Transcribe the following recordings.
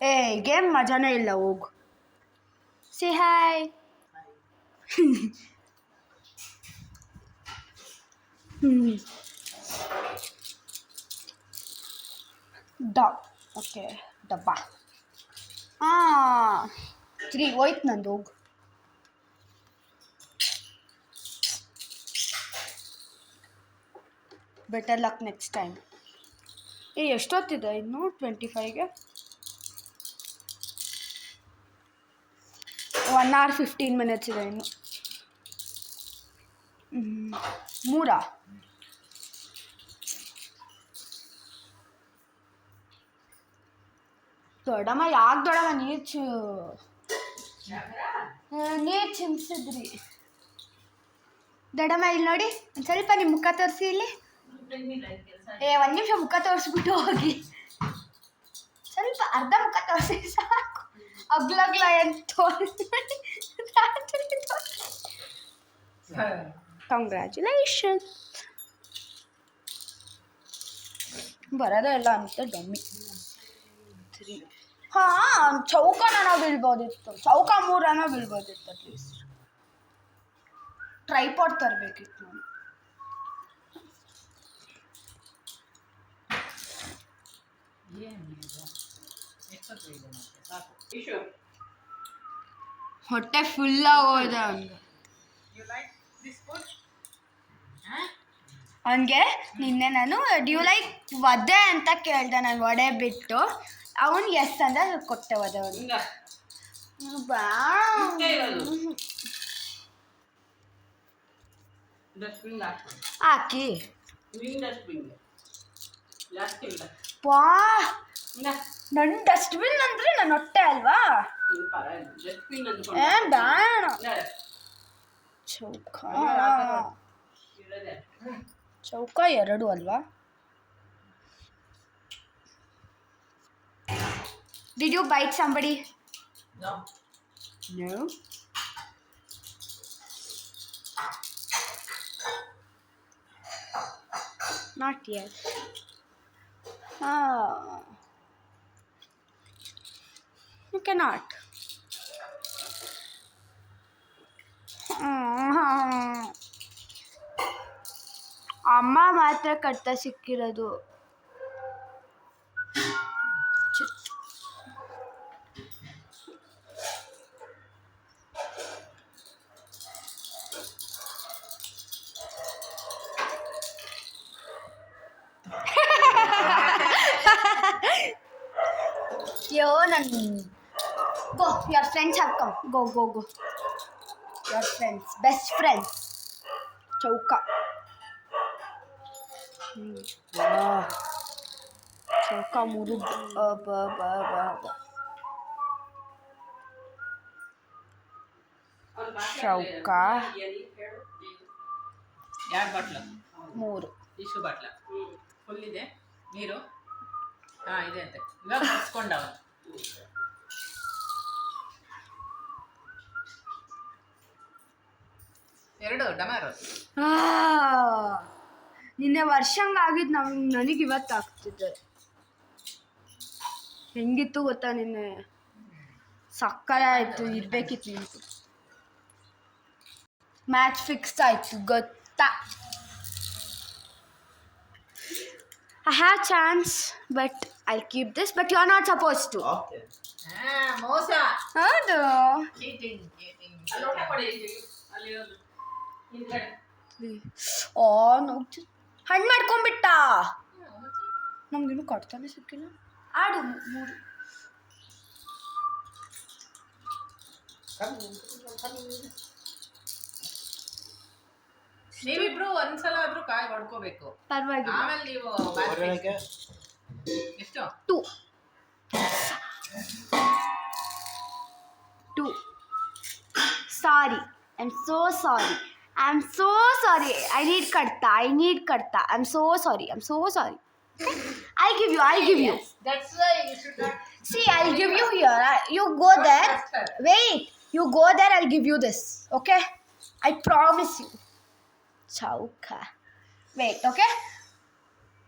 ಏ ಗೇಮ್ ಮಜಾನೇ ಇಲ್ಲ ಹೋಗು. C hi. ಓಕೆ ಡಬ್ಬ. ಹಾಂ 3 ಹೋಯ್ತು ನಂದು. ಹೋಗು. Better luck next time. ಎಷ್ಟೊತ್ತಿದೆ ಇನ್ನು 25ಗೆ? 1 hour 15 minutes ಇದೆ ಇನ್ನು. 3 ದೊಡ್ಡಮ್ಮ ಯಾಕೆ ದೊಡ್ಡಮ್ಮ ನೀರು ಚಿಮ್ಸಿದ್ರಿ ದೊಡ್ಡಮ್ಮ. ಇಲ್ಲಿ ನೋಡಿ ಒಂದು ಸ್ವಲ್ಪ ನಿಮ್ಮ ಮುಖ ತೋರಿಸಿ ಇಲ್ಲಿ. 1 ನಿಮಿಷ ಮುಖ ತೋರಿಸ್ಬಿಟ್ಟು ಹೋಗಿ. ಸ್ವಲ್ಪ ಅರ್ಧ ಮುಖ ತೋರಿಸಿ ಸಾಕು. ಅಗ್ಲಗ್ಲ ಏನು ತೋರಿಸ್ಬಿಟ್ಟು ಕಂಗ್ರ್ಯಾಚುಲೇಷನ್. ಬರೋದೇ ಇಲ್ಲ ಅಂತ ಡಮ್ಮಿ. ಹಾಂ ಚೌಕನ ಬೀಳ್ಬೋದಿತ್ತು. ಚೌಕ 3 ಬೀಳ್ಬೋದಿತ್ತು. ಅಟ್ಲೀಸ್ಟ್ ಟ್ರೈಪಾಡ್ ತರಬೇಕಿತ್ತು ನಾನು. ಹೊಟ್ಟೆ ಫುಲ್ ಆಗೋದೆ ಅವನಿಗೆ. ಅವನಿಗೆ ನಿನ್ನೆ ನಾನು ಡ್ಯೂ ಲೈಕ್ ವಡೆ ಅಂತ ಕೇಳ್ದೆ. ನಾನು ವಡೆ ಬಿಟ್ಟು ಅವನು ಎಸ್ ಅಂದ್ರೆ ಕೊಟ್ಟೆ ವಡೆ. ಅವನಿಗೆ ಹಾಕಿ ವಾ. ನನ್ನ ಡಸ್ಟ್ಬಿನ್ ಅಂದರೆ ನನ್ನ ಹೊಟ್ಟೆ ಅಲ್ವಾ? ಬೇಡ. ಚೌಕ 2 ಅಲ್ವಾ? Did you bite somebody? No. Not yet. You cannot. ಅಮ್ಮ ಮಾತ್ರ ಕಟ್ಟ ಸಿಕ್ಕಿರೋದು. Yo, go. Your friends have come. Go. Your friends, best friends. Chauka. Chauka muru. Chauka. ಯಾರು ಬಾಟ್ಲು? 3 ಇಷ್ಟು ಬಾಟ್ಲ ಫುಲ್ ಇದೆ ನೀರು. ಇದೆ ಅಂತೆ. ಇವಾಗ ಮುಗಿಸ್ಕೊಂಡವ. ಎರಡು ಡಮಾರು. ನಿನ್ನೆ ವರ್ಷಂಗಾಗಿದ್ದು ನನಗೆ ಇವತ್ತು ಆಗ್ತಿದ್ದೆ. ಹೆಂಗಿತ್ತು ಗೊತ್ತಾ ನಿನ್ನೆ? ಸಕ್ಕರೆ ಆಯಿತು. ಇರಬೇಕಿತ್ತು ನಿಂತು. ಮ್ಯಾಚ್ ಫಿಕ್ಸ್ ಆಯಿತು ಗೊತ್ತಾ? I have chance, but I'll keep this. But you're not supposed to. Okay. ಮೋಸ. ಹೌದು. ಚೀಟಿಂಗ್. ಅಲ್ಲೋಟ ಕೊಡಿ. ಅಲ್ಲಿ ನೋಡ್ತಿ ಹಣ್ಣು ಮಾಡ್ಕೊಂಬಿಟ್ಟ. ನಮ್ಗಿನ್ನೂ ಕಟ್ತಾನೆ ಸಿಕ್ಕಿಲ್ಲ. ಆಡು 3. ನೀವಿಬ್ರು ಒಂದ್ಸಲ ಆದ್ರೂ ಕಾಯಿ ಹೊಡ್ಕೋಬೇಕು. ಪರವಾಗಿಲ್ಲ. ಆಮೇಲೆ ನೀವು ಎಷ್ಟು? 2. Sorry. I'm so sorry. I need karta. I'm so sorry. Okay? I'll give you. Yes, that's why you should not. See, I'll give you here. You go there. Wait. You go there. I'll give you this. Okay? I promise you. Chauka. Wait. Okay?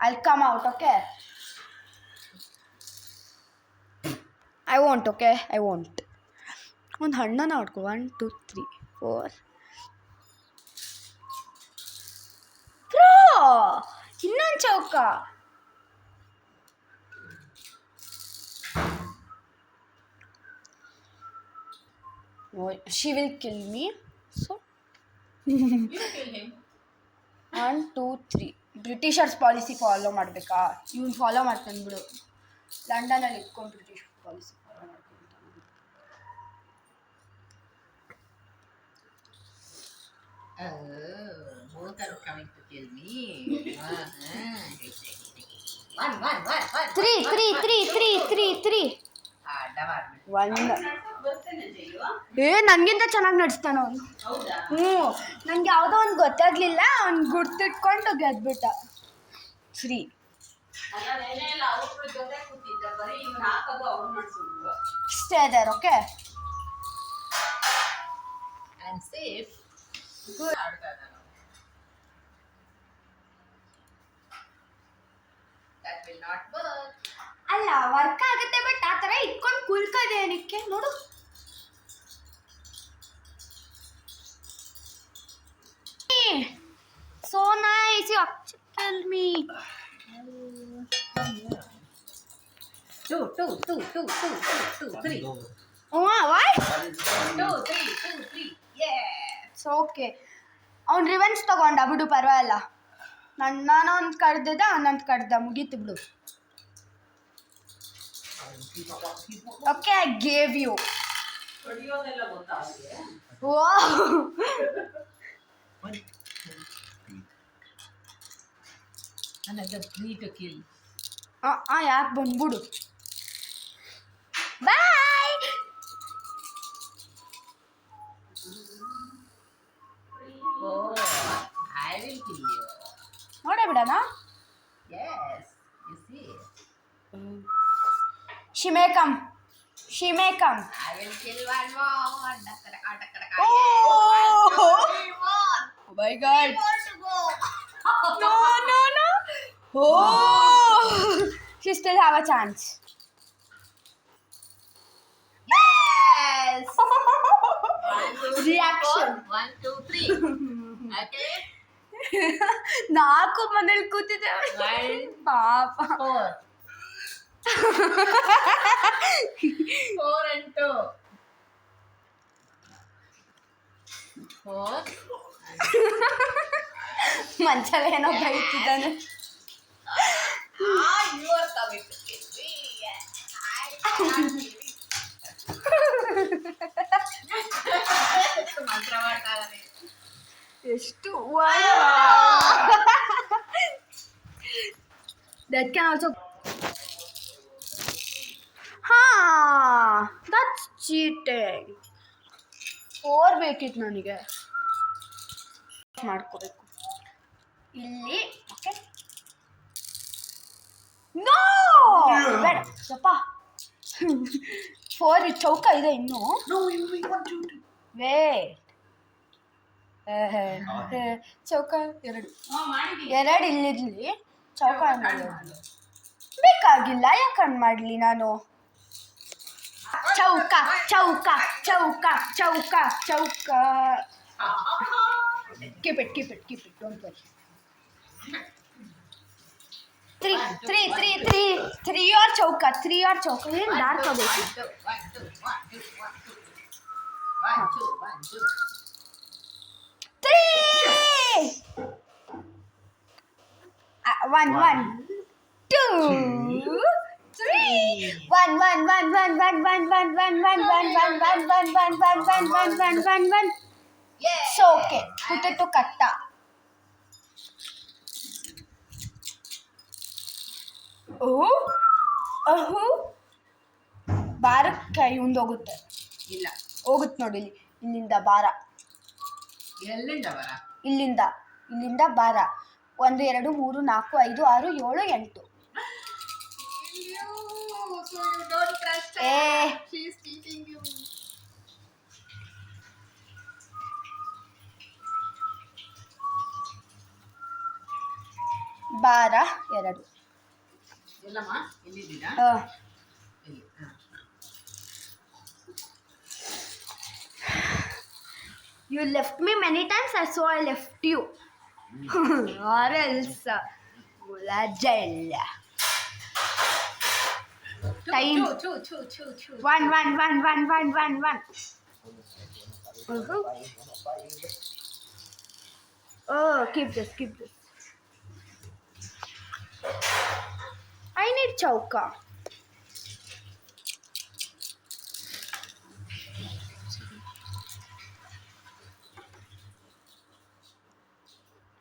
I'll come out. Okay? won't, okay? I won't. ಒಂದು ಹಣ್ಣನ ಹೊಡ್ಕೊ 1 2 3 4 bro ಇನ್ನೊಂದು ಚೌಕ she will kill me so You kill him. 1 2 3 Britishers policy follow ಮಾಡಬೇಕಾ ಇವ್ನು follow ಮಾಡ್ತಾನೆ ಬಿಡು ಲಂಡನಲ್ಲಿ ಇಟ್ಕೊಂಡು ಬ್ರಿಟಿಷ್ ಪಾಲಿಸಿ ಫಾಲೋ ಮಾಡ್ಕೊಂತಾನೆ Both are coming to kill me. 3 3 3 3 3 3 1 ನನಗಿಂತ ಚೆನ್ನಾಗಿ ನಡೆಸ್ತಾನೆ ಅವನು ಹೌದಾ? ನನಗೆ ಯಾವುದೋ ಒಂದು ಗೊತ್ತಾಗ್ಲಿಲ್ಲ ಅವ್ನು ಗುರ್ತಿಟ್ಕೊಂಡು ಗೆದ್ಬಿಟ್ಟ 3 ಅವ್ರ ಜೊತೆ ಕೂತಿದ್ದ ಬರೀ ಇವ್ನು ಹಾಕೋದು ಅವ್ರು ಮಾಡಿಸೋದು. Stay there okay And safe. Good. ಆಡ್ತಾ ಇದ್ದಾನೆ. That will not work. ಅಲ್ಲ ವರ್ಕ್ ಆಗುತ್ತೆ ಬಟ್ ಆ ಥರ ಇಟ್ಕೊಂಡು ಕುಲ್ಕೋದೆ ಏನಕ್ಕೆ ನೋಡು so nice you tell me 2 2 2 2 2 2 3. What 2 3 2 3. Yes. Okay ಅವ್ನು ರಿವೆಂಜ್ ತಗೊಂಡ ಬಿಡು ಪರವಾಗಿಲ್ಲ ನಾನು ಒಂದು ಕಡ್ದಿದ್ದ ಅವನೊಂದು ಕಡ್ದ ಮುಗೀತು ಬಿಡು ಓಕೆ ಐ ಗೇವ್ ಯು ಹೊಡಿಯೋದೆಲ್ಲ ಗೊತ್ತಾ ಅವ್ರಿಗೆ? ವಾ Another 3 to kill. ಯಾಕೆ ಬಂದ್ಬಿಡು ಬಾಯ್ Oh, I will kill you. ನೋಡೇ ಬಿಡೋಣ Yes, you see. She may come I will kill one more. Oh my god. No. Oh. She still have a chance. Yes. Reaction. 1 2 3. Okay. ನಾಲ್ಕು ಮನೇಲಿ ಕೂತಿದ್ದೇವೆ 1 ಪಾಪ 4. 4 and 2. 4. ಮಂಚಲೇನೋ ಬೈತಿದ್ದಾನೆ You are coming to kill me. I cannot kill you. ಮಂತ್ರ ಮಾಡ್ತಾ ಇದ್ದಾನೆ. ಎಷ್ಟು that can also that's cheating 4 ಬೇಕಿತ್ತು ನನಗೆ ಮಾಡ್ಕೋಬೇಕು ಇಲ್ಲಿ ಓಕೆ ನೋ ಬೇಡ ಸ್ವಲ್ಪ 4 ಚೌಕ ಇದೆ ಇನ್ನು ವೇಟ್ ಚೌಕ 2 ಇಲ್ಲಿರ್ಲಿ ಚೌಕ ಬೇಕಾಗಿಲ್ಲ ಯಾಕಂಡ್ ಮಾಡ್ಲಿ ನಾನು ಚೌಕ keep it don't worry 3 or ಚೌಕ ಏನು ಡಾರ್ಕ್ ಆಗಬೇಕು 1 2 3 1 so okay put it to katta ಬಾರಕ್ಕೆ ಇವಂದು ಹೋಗುತ್ತೆ ಇಲ್ಲ ಹೋಗುತ್ತೆ ನೋಡಿ ಇಲ್ಲಿಂದ ಬಾರ ಎಲ್ಲಿಂದ ಬರ ಇಲ್ಲಿಂದ ಬಾರ 1 2 3 4 5 6 7 8 So you don't trust her. She is cheating you. ಬಾರ 2 ಎಲ್ಲಮ್ಮ ಎಲ್ಲಿದ್ದೀರಾ ಇಲ್ಲಿ You left me many times, so I left you. Or else, Gulajal. Time. Two. One. Oh, keep this. I need chauka.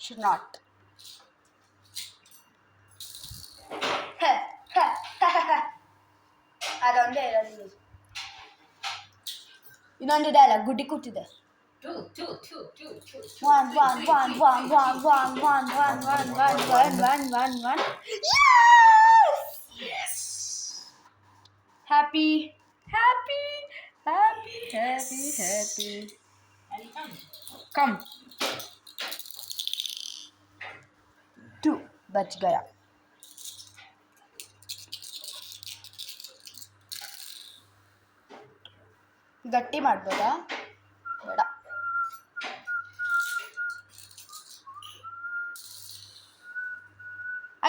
Should not. ಅದೊಂದೇ ಇರೋದು. ಇನ್ನೊಂದಿದೆ ಅಲ್ಲ ಗುಡ್ಡಿ ಕೂತಿದೆ. Two. One. Yes. Happy. Come. 2 बच गया. ಗಟ್ಟಿ ಮಾಡ್ಬೋದಾ? ಬೇಡ.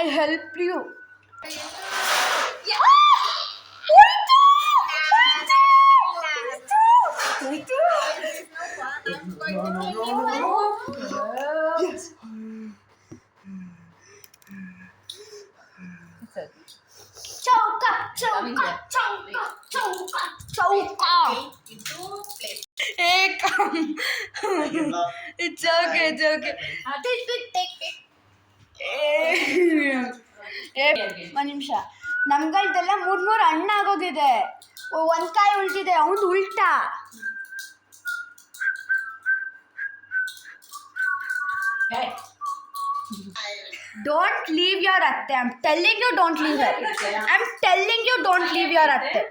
I help you. Chauka. Hey, come. It's okay. ಒಂದು ನಿಮಿಷ. ನಮ್ಗಳ್ದೆಲ್ಲ 3 ಹಣ್ಣು ಆಗೋಗಿದೆ. ಒಂದ್ ಕಾಯಿ ಉಳ್ದಿದೆ. ಅವ್ನು ಉಲ್ಟಾ. Hey. Don't leave your atte. I'm telling you, don't leave her. I'm telling you, don't leave your atte.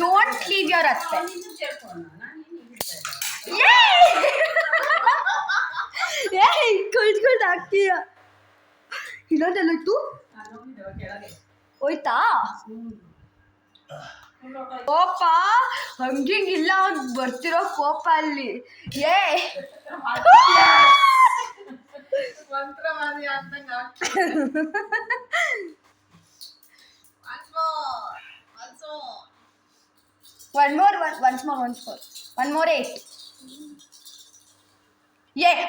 Don't leave your atte. Yay! Good ಆಗ್ತೀಯ. ಇನ್ನೊಂದೆಲ್ಲ ಇತ್ತು. ಹೋಯ್ತಾ? ಕೋಪ ಹಂಗಿಂಗಿಲ್ಲ, ಅವ್ನು ಬರ್ತಿರೋ ಕೋಪ ಅಲ್ಲಿ. One more 8.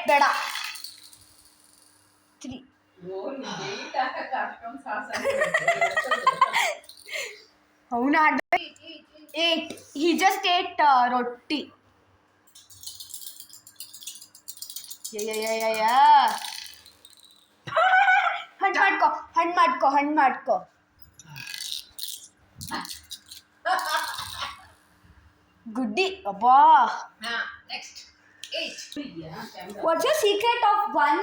ಬೇಡ. 3. ಅವನ 8. He just ate roti. ಹಣ್ಣು ಮಾಡ್ಕೊ. ಗುಡ್ಡಿ ಅಬ್ಬಾ. Next. 8. What's your secret of 1?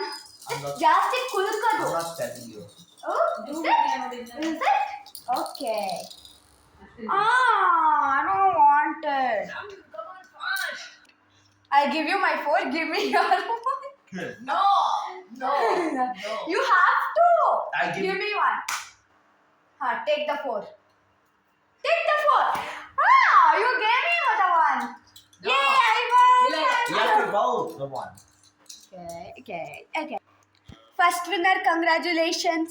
ಜಾಸ್ತಿ ಕುಲ್ಕೋದು. I'm not telling you. Oh, is it? Okay. I don't want it. Come on, fast. I'll give you my 4. Give me your 1. No. You have to. I give me 1. Take the 4. You gave me the 1. No. Yay, I won. You have to vote the one. Okay. First winner, congratulations.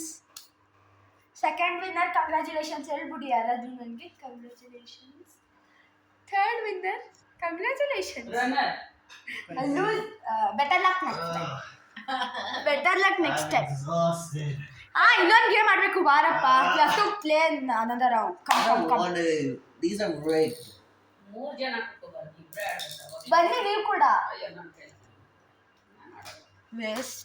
Second winner, congratulations. ಹೇಳ್ಬಿಡಿ ಯಾರಾದ್ರೂ ನನಗೆ congratulations. Third winner, congratulations. Runner. Lose. Better luck next time. Exhausted. ಇನ್ನೊಂದು game ಆಡ್ಬೇಕು ಬಾರಪ್ಪ. You have to play another round. I don't Come. want to. These are rigged. 3 ಜನ ಕೂತ್ಕೋಬಾರ್ದು, ಇಬ್ರೇ ಆಡೋದು. ಬನ್ನಿ ನೀವು ಕೂಡ. ಅಯ್ಯೋ, ನಾನು ಕೇಳ್ತೀನಿ. Waste.